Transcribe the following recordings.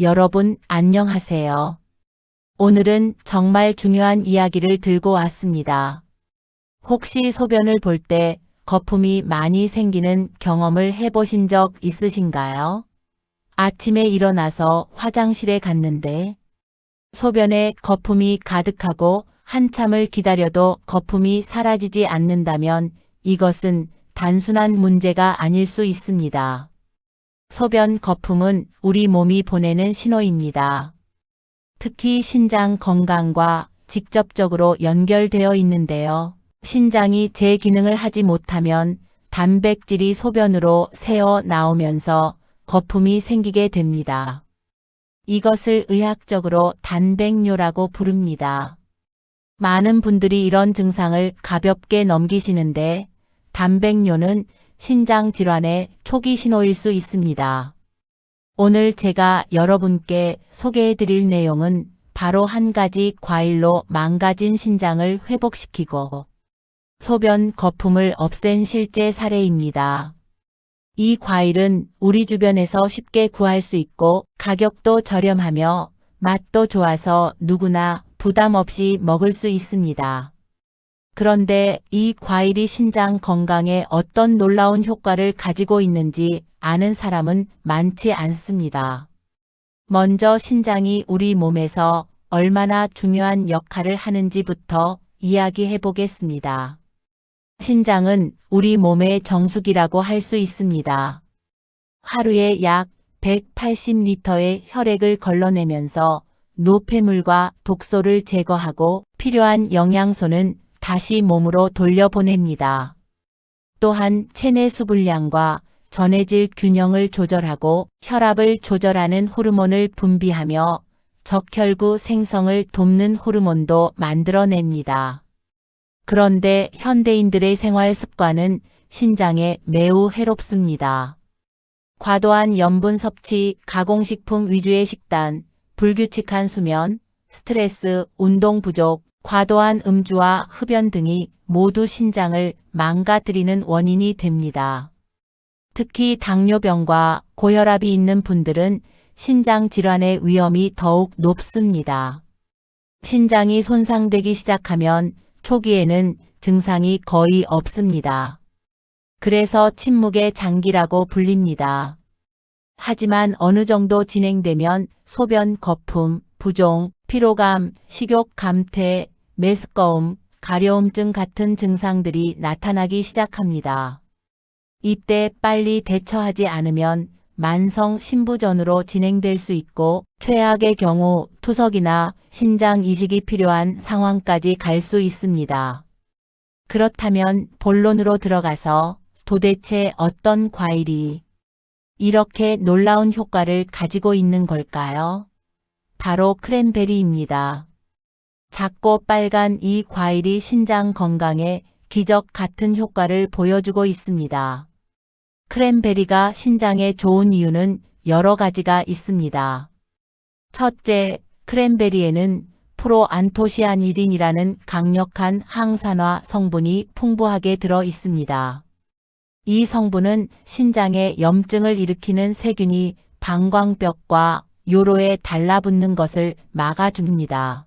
여러분 안녕하세요. 오늘은 정말 중요한 이야기를 들고 왔습니다. 혹시 소변을 볼 때 거품이 많이 생기는 경험을 해보신 적 있으신가요? 아침에 일어나서 화장실에 갔는데 소변에 거품이 가득하고 한참을 기다려도 거품이 사라지지 않는다면 이것은 단순한 문제가 아닐 수 있습니다. 소변 거품은 우리 몸이 보내는 신호입니다. 특히 신장 건강과 직접적으로 연결되어 있는데요. 신장이 제 기능을 하지 못하면 단백질이 소변으로 새어 나오면서 거품이 생기게 됩니다. 이것을 의학적으로 단백뇨라고 부릅니다. 많은 분들이 이런 증상을 가볍게 넘기시는데 단백뇨는 신장 질환의 초기 신호일 수 있습니다. 오늘 제가 여러분께 소개해 드릴 내용은 바로 한 가지 과일로 망가진 신장을 회복시키고 소변 거품을 없앤 실제 사례입니다. 이 과일은 우리 주변에서 쉽게 구할 수 있고 가격도 저렴하며 맛도 좋아서 누구나 부담 없이 먹을 수 있습니다. 그런데 이 과일이 신장 건강에 어떤 놀라운 효과를 가지고 있는지 아는 사람은 많지 않습니다. 먼저 신장이 우리 몸에서 얼마나 중요한 역할을 하는지부터 이야기해 보겠습니다. 신장은 우리 몸의 정수기라고 할 수 있습니다. 하루에 약 180리터의 혈액을 걸러내면서 노폐물과 독소를 제거하고 필요한 영양소는 다시 몸으로 돌려보냅니다. 또한 체내 수분량과 전해질 균형을 조절하고 혈압을 조절하는 호르몬을 분비하며 적혈구 생성을 돕는 호르몬도 만들어냅니다. 그런데 현대인들의 생활 습관은 신장에 매우 해롭습니다. 과도한 염분 섭취, 가공식품 위주의 식단, 불규칙한 수면, 스트레스, 운동 부족, 과도한 음주와 흡연 등이 모두 신장을 망가뜨리는 원인이 됩니다. 특히 당뇨병과 고혈압이 있는 분들은 신장 질환의 위험이 더욱 높습니다. 신장이 손상되기 시작하면 초기에는 증상이 거의 없습니다. 그래서 침묵의 장기라고 불립니다. 하지만 어느 정도 진행되면 소변 거품, 부종, 피로감, 식욕 감퇴, 메스꺼움, 가려움증 같은 증상들이 나타나기 시작합니다. 이때 빨리 대처하지 않으면 만성 신부전으로 진행될 수 있고 최악의 경우 투석이나 신장 이식이 필요한 상황까지 갈 수 있습니다. 그렇다면 본론으로 들어가서 도대체 어떤 과일이 이렇게 놀라운 효과를 가지고 있는 걸까요? 바로 크랜베리입니다. 작고 빨간 이 과일이 신장 건강에 기적 같은 효과를 보여주고 있습니다. 크랜베리가 신장에 좋은 이유는 여러 가지가 있습니다. 첫째, 크랜베리에는 프로안토시아니딘이라는 강력한 항산화 성분이 풍부하게 들어 있습니다. 이 성분은 신장에 염증을 일으키는 세균이 방광벽과 요로에 달라붙는 것을 막아줍니다.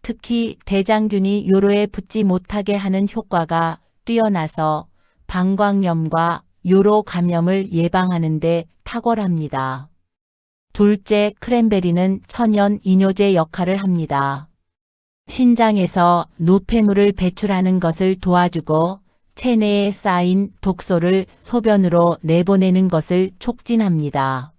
특히 대장균이 요로에 붙지 못하게 하는 효과가 뛰어나서 방광염과 요로 감염을 예방하는 데 탁월합니다. 둘째, 크랜베리는 천연 이뇨제 역할을 합니다. 신장에서 노폐물을 배출하는 것을 도와주고 체내에 쌓인 독소를 소변으로 내보내는 것을 촉진합니다.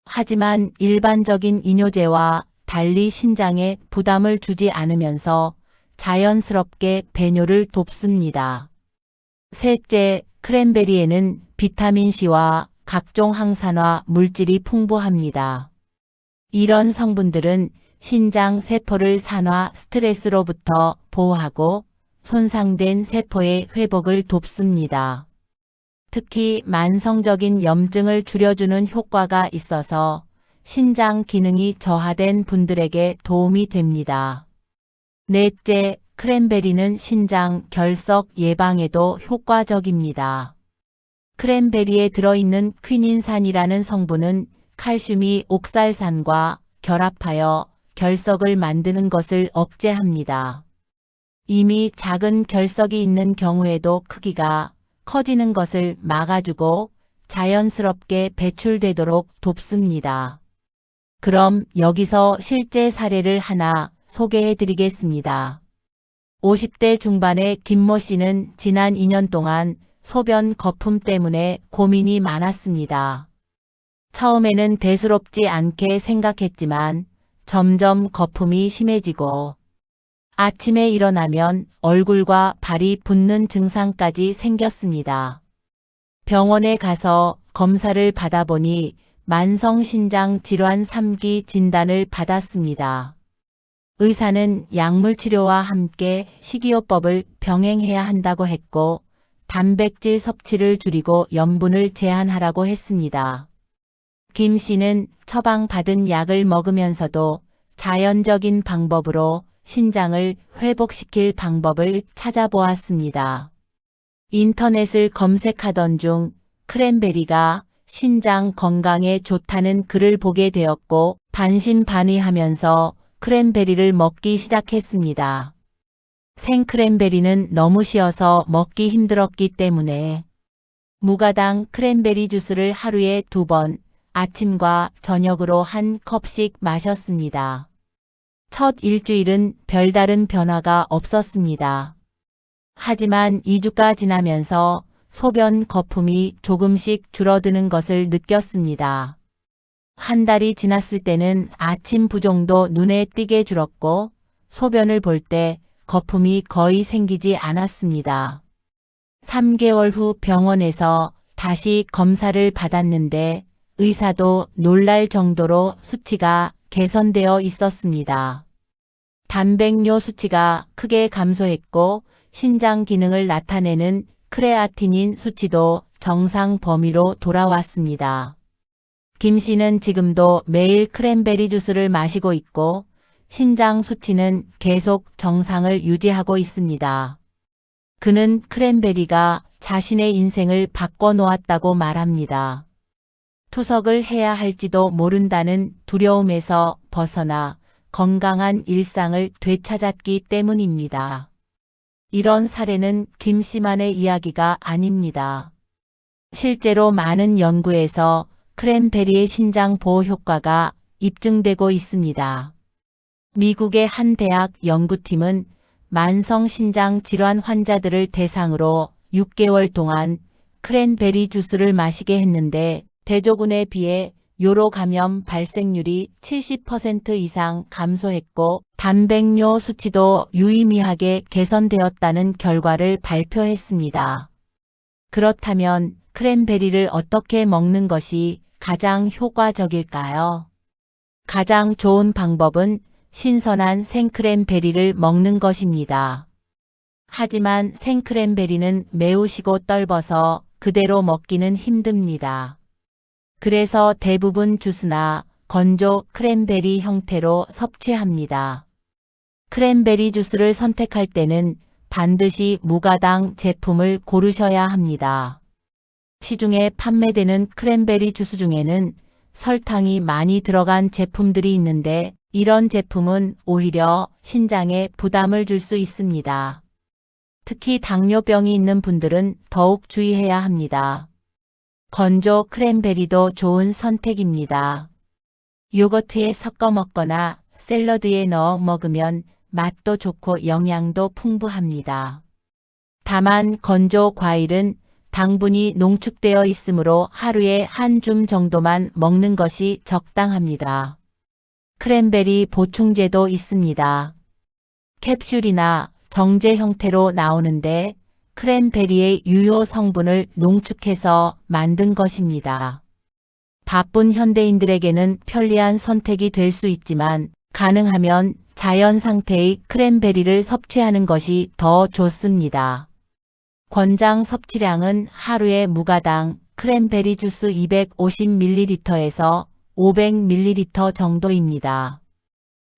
하지만 일반적인 이뇨제와 달리 신장에 부담을 주지 않으면서 자연스럽게 배뇨를 돕습니다. 셋째, 크랜베리에는 비타민C와 각종 항산화 물질이 풍부합니다. 이런 성분들은 신장 세포를 산화 스트레스로부터 보호하고 손상된 세포의 회복을 돕습니다. 특히 만성적인 염증을 줄여주는 효과가 있어서 신장 기능이 저하된 분들에게 도움이 됩니다. 넷째, 크랜베리는 신장 결석 예방에도 효과적입니다. 크랜베리에 들어있는 퀴닌산이라는 성분은 칼슘이 옥살산과 결합하여 결석을 만드는 것을 억제합니다. 이미 작은 결석이 있는 경우에도 크기가 커지는 것을 막아주고 자연스럽게 배출되도록 돕습니다. 그럼 여기서 실제 사례를 하나 소개해 드리겠습니다. 50대 중반의 김모 씨는 지난 2년 동안 소변 거품 때문에 고민이 많았습니다. 처음에는 대수롭지 않게 생각했지만 점점 거품이 심해지고 아침에 일어나면 얼굴과 발이 붓는 증상까지 생겼습니다. 병원에 가서 검사를 받아보니 만성신장 질환 3기 진단을 받았습니다. 의사는 약물 치료와 함께 식이요법을 병행해야 한다고 했고 단백질 섭취를 줄이고 염분을 제한하라고 했습니다. 김 씨는 처방받은 약을 먹으면서도 자연적인 방법으로 신장을 회복시킬 방법을 찾아보았습니다. 인터넷을 검색하던 중 크랜베리가 신장 건강에 좋다는 글을 보게 되었고 반신반의하면서 크랜베리를 먹기 시작했습니다. 생크랜베리는 너무 쉬어서 먹기 힘들었기 때문에 무가당 크랜베리 주스를 하루에 2번 아침과 저녁으로 한 컵씩 마셨습니다. 첫 일주일은 별다른 변화가 없었습니다. 하지만 2주가 지나면서 소변 거품이 조금씩 줄어드는 것을 느꼈습니다. 한 달이 지났을 때는 아침 부종도 눈에 띄게 줄었고 소변을 볼 때 거품이 거의 생기지 않았습니다. 3개월 후 병원에서 다시 검사를 받았는데 의사도 놀랄 정도로 수치가 개선되어 있었습니다. 단백뇨 수치가 크게 감소했고 신장 기능을 나타내는 크레아티닌 수치도 정상 범위로 돌아왔습니다. 김 씨는 지금도 매일 크랜베리 주스를 마시고 있고 신장 수치는 계속 정상을 유지하고 있습니다. 그는 크랜베리가 자신의 인생을 바꿔놓았다고 말합니다. 투석을 해야 할지도 모른다는 두려움에서 벗어나 건강한 일상을 되찾았기 때문입니다. 이런 사례는 김 씨만의 이야기가 아닙니다. 실제로 많은 연구에서 크랜베리의 신장 보호 효과가 입증되고 있습니다. 미국의 한 대학 연구팀은 만성신장 질환 환자들을 대상으로 6개월 동안 크랜베리 주스를 마시게 했는데 대조군에 비해 요로 감염 발생률이 70% 이상 감소했고 단백뇨 수치도 유의미하게 개선되었다는 결과를 발표했습니다. 그렇다면 크랜베리를 어떻게 먹는 것이 가장 효과적일까요? 가장 좋은 방법은 신선한 생크랜베리를 먹는 것입니다. 하지만 생크랜베리는 매우 시고 떫어서 그대로 먹기는 힘듭니다. 그래서 대부분 주스나 건조 크랜베리 형태로 섭취합니다. 크랜베리 주스를 선택할 때는 반드시 무가당 제품을 고르셔야 합니다. 시중에 판매되는 크랜베리 주스 중에는 설탕이 많이 들어간 제품들이 있는데 이런 제품은 오히려 신장에 부담을 줄 수 있습니다. 특히 당뇨병이 있는 분들은 더욱 주의해야 합니다. 건조 크랜베리도 좋은 선택입니다. 요거트에 섞어 먹거나 샐러드에 넣어 먹으면 맛도 좋고 영양도 풍부합니다. 다만 건조 과일은 당분이 농축되어 있으므로 하루에 한 줌 정도만 먹는 것이 적당합니다. 크랜베리 보충제도 있습니다. 캡슐이나 정제 형태로 나오는데 크랜베리의 유효 성분을 농축해서 만든 것입니다. 바쁜 현대인들에게는 편리한 선택이 될 수 있지만 가능하면 자연 상태의 크랜베리를 섭취하는 것이 더 좋습니다. 권장 섭취량은 하루에 무가당 크랜베리 주스 250ml에서 500ml 정도입니다.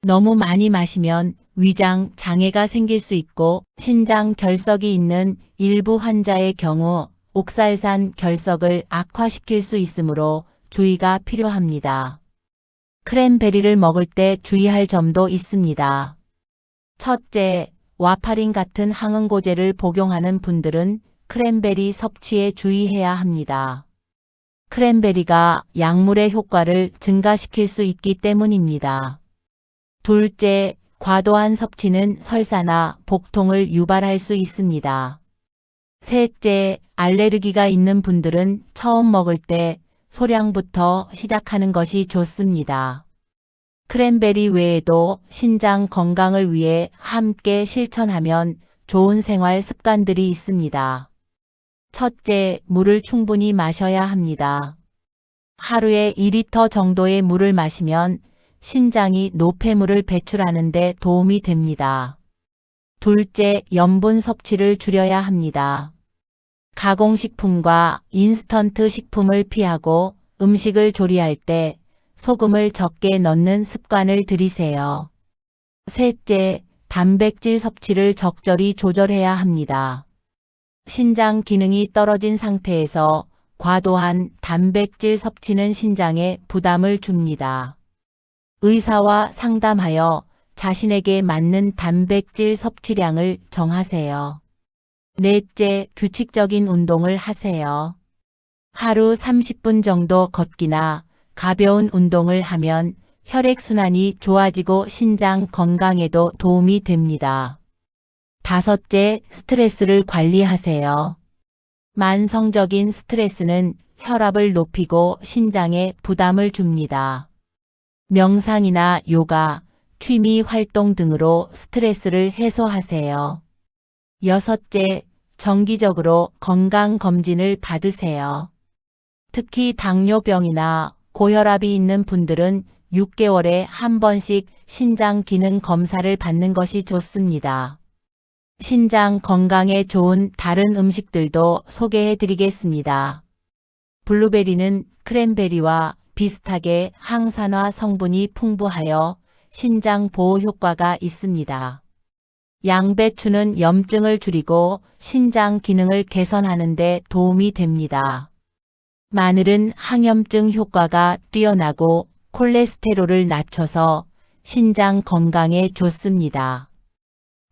너무 많이 마시면 위장 장애가 생길 수 있고 신장 결석이 있는 일부 환자의 경우 옥살산 결석을 악화시킬 수 있으므로 주의가 필요합니다. 크랜베리를 먹을 때 주의할 점도 있습니다. 첫째, 와파린 같은 항응고제를 복용하는 분들은 크랜베리 섭취에 주의해야 합니다. 크랜베리가 약물의 효과를 증가시킬 수 있기 때문입니다. 둘째, 과도한 섭취는 설사나 복통을 유발할 수 있습니다. 셋째, 알레르기가 있는 분들은 처음 먹을 때 소량부터 시작하는 것이 좋습니다. 크랜베리 외에도 신장 건강을 위해 함께 실천하면 좋은 생활 습관들이 있습니다. 첫째, 물을 충분히 마셔야 합니다. 하루에 2리터 정도의 물을 마시면 신장이 노폐물을 배출하는 데 도움이 됩니다. 둘째, 염분 섭취를 줄여야 합니다. 가공식품과 인스턴트 식품을 피하고 음식을 조리할 때 소금을 적게 넣는 습관을 들이세요. 셋째, 단백질 섭취를 적절히 조절해야 합니다. 신장 기능이 떨어진 상태에서 과도한 단백질 섭취는 신장에 부담을 줍니다. 의사와 상담하여 자신에게 맞는 단백질 섭취량을 정하세요. 넷째, 규칙적인 운동을 하세요. 하루 30분 정도 걷기나 가벼운 운동을 하면 혈액순환이 좋아지고 신장 건강에도 도움이 됩니다. 다섯째, 스트레스를 관리하세요. 만성적인 스트레스는 혈압을 높이고 신장에 부담을 줍니다. 명상이나 요가, 취미 활동 등으로 스트레스를 해소하세요. 여섯째, 정기적으로 건강검진을 받으세요. 특히 당뇨병이나 고혈압이 있는 분들은 6개월에 한 번씩 신장 기능 검사를 받는 것이 좋습니다. 신장 건강에 좋은 다른 음식들도 소개해 드리겠습니다. 블루베리는 크랜베리와 비슷하게 항산화 성분이 풍부하여 신장 보호 효과가 있습니다. 양배추는 염증을 줄이고 신장 기능을 개선하는 데 도움이 됩니다. 마늘은 항염증 효과가 뛰어나고 콜레스테롤을 낮춰서 신장 건강에 좋습니다.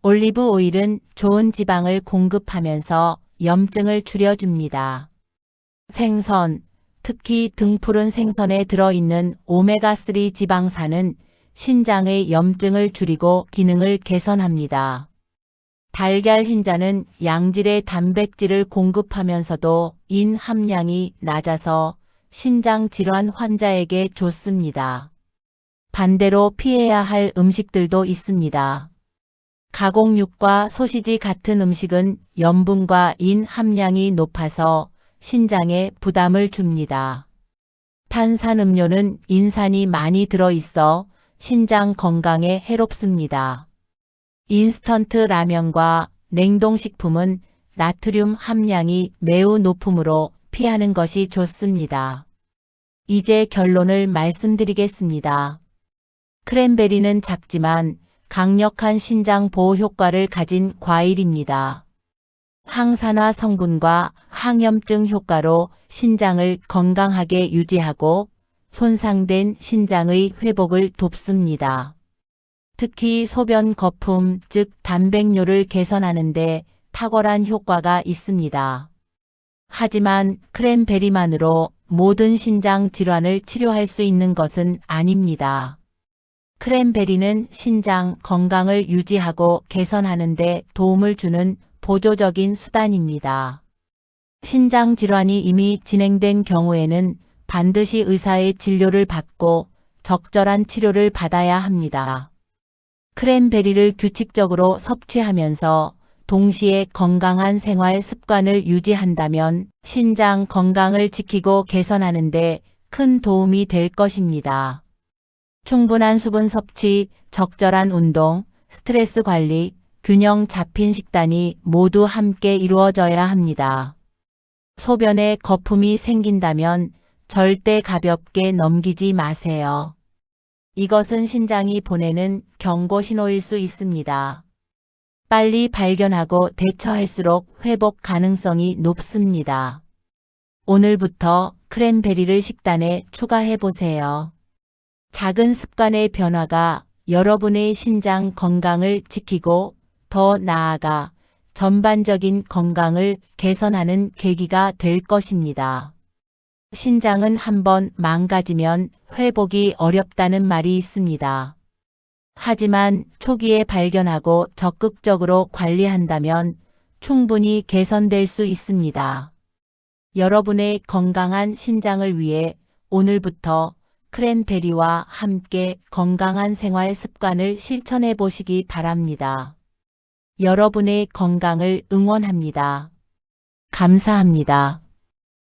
올리브 오일은 좋은 지방을 공급하면서 염증을 줄여줍니다. 생선, 특히 등푸른 생선에 들어있는 오메가3 지방산은 신장의 염증을 줄이고 기능을 개선합니다. 달걀 흰자는 양질의 단백질을 공급하면서도 인 함량이 낮아서 신장 질환 환자에게 좋습니다. 반대로 피해야 할 음식들도 있습니다. 가공육과 소시지 같은 음식은 염분과 인 함량이 높아서 신장에 부담을 줍니다. 탄산음료는 인산이 많이 들어있어 신장 건강에 해롭습니다. 인스턴트 라면과 냉동식품은 나트륨 함량이 매우 높으므로 피하는 것이 좋습니다. 이제 결론을 말씀드리겠습니다. 크랜베리는 작지만 강력한 신장 보호 효과를 가진 과일입니다. 항산화 성분과 항염증 효과로 신장을 건강하게 유지하고 손상된 신장의 회복을 돕습니다. 특히 소변 거품, 즉 단백뇨를 개선하는 데 탁월한 효과가 있습니다. 하지만 크랜베리만으로 모든 신장 질환을 치료할 수 있는 것은 아닙니다. 크랜베리는 신장 건강을 유지하고 개선하는 데 도움을 주는 보조적인 수단입니다. 신장 질환이 이미 진행된 경우에는 반드시 의사의 진료를 받고 적절한 치료를 받아야 합니다. 크랜베리를 규칙적으로 섭취하면서 동시에 건강한 생활 습관을 유지한다면 신장 건강을 지키고 개선하는 데 큰 도움이 될 것입니다. 충분한 수분 섭취, 적절한 운동, 스트레스 관리, 균형 잡힌 식단이 모두 함께 이루어져야 합니다. 소변에 거품이 생긴다면 절대 가볍게 넘기지 마세요. 이것은 신장이 보내는 경고 신호일 수 있습니다. 빨리 발견하고 대처할수록 회복 가능성이 높습니다. 오늘부터 크랜베리를 식단에 추가해 보세요. 작은 습관의 변화가 여러분의 신장 건강을 지키고 더 나아가 전반적인 건강을 개선하는 계기가 될 것입니다. 신장은 한번 망가지면 회복이 어렵다는 말이 있습니다. 하지만 초기에 발견하고 적극적으로 관리한다면 충분히 개선될 수 있습니다. 여러분의 건강한 신장을 위해 오늘부터 크랜베리와 함께 건강한 생활 습관을 실천해 보시기 바랍니다. 여러분의 건강을 응원합니다. 감사합니다.